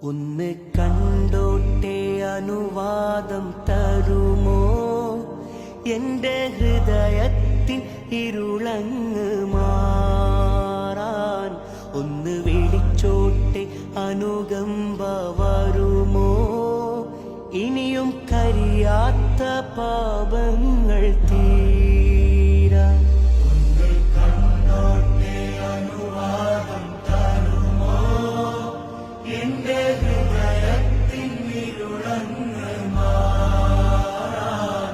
ഒന്ന് കണ്ടോട്ടെ അനുവാദം തരുമോ? എന്റെ ഹൃദയത്തിൻ ഇരുളങ്ങ് മാറാൻ ഒന്ന് വിളിച്ചോട്ടെ അനുകമ്പ വരുമോ? ഇനിയും കരിയാത്ത പാപങ്ങൾ തീരാൻ ഒന്ന് കണ്ടോട്ടെ അനുവാദം തരുമോ? എന്റെ ഹൃദയത്തിൻ ഇരുളങ്ങ് മാറാൻ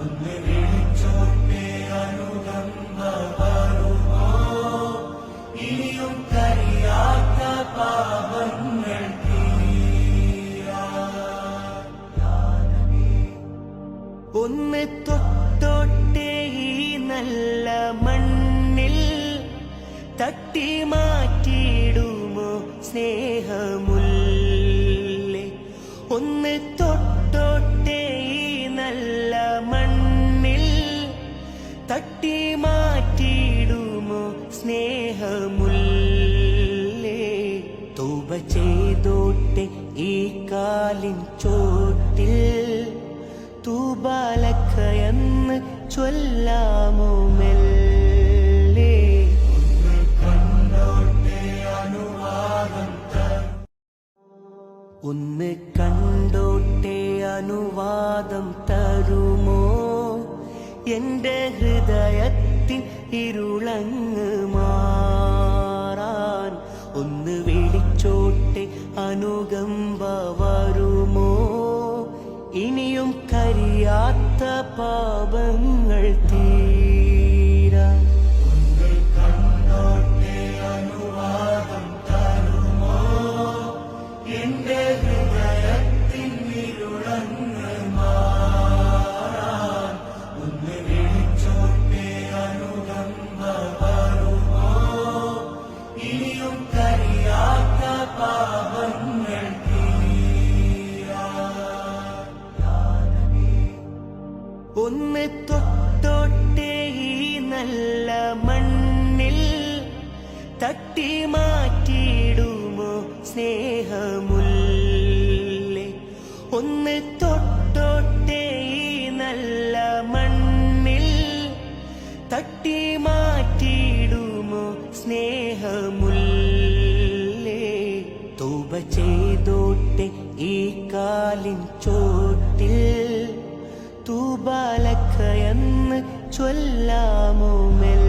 ഒന്ന് വിളിച്ചോട്ടെ അനുകമ്പ വരുമോ? ഇനിയും കരിയാത്ത പാപങ്ങൾ ഒന്ന് തൊട്ടോട്ടെ ഈ നല്ല മണ്ണിൽ തട്ടി മാറ്റിയിടുമോ സ്നേഹമുല്ലേ? ഒന്ന് തൊട്ടോട്ടെ ഈ നല്ല മണ്ണിൽ തട്ടി മാറ്റിയിടുമോ സ്നേഹമുല്ലേ? തൗബ ചെയ്തോട്ടെ ഈ കാലിൻ ചോട്ടിൽ തൂബാലക്കയെന്ന് ചൊല്ലാമോ മെല്ലെ? ഒന്ന് കണ്ടോട്ടെ അനുവാദം ഒന്ന് കണ്ടോട്ടെ അനുവാദം തരുമോ? എന്റെ ഹൃദയത്തിൻ ഇരുളങ്ങ് മാറാൻ ഒന്ന് വിളിച്ചോട്ടെ അനുകമ്പ വരുമോ? ഇനിയും കരിയാത്ത പാപങ്ങൾ തീരാൻ ഒന്ന് കണ്ടോട്ടെ അനുവാദം തരുമോ? എന്റെ ഹൃദയത്തിൻ ഇരുളങ്ങ് മാറാൻ ഒന്ന് വിളിച്ചോട്ടെ അനുകമ്പ വരുമോ? ഇനിയും കരിയാത്ത പാപങ്ങൾ ഒന്ന് തൊട്ടോട്ടെ ഈ നല്ല മണ്ണിൽ തട്ടി മാറ്റിയിടുമോ സ്നേഹമുല്ലേ? ഒന്ന് തൊട്ടോട്ടെ ഈ നല്ല മണ്ണിൽ തട്ടി മാറ്റിയിടുമോ സ്നേഹമുല്ലേ? തൗബ ചെയ്തോട്ടെ ഈ കാലിൻ ചോട്ടിൽ തൂബാലക്കയെന്ന് ചൊല്ലാമോ മെല്ലെ?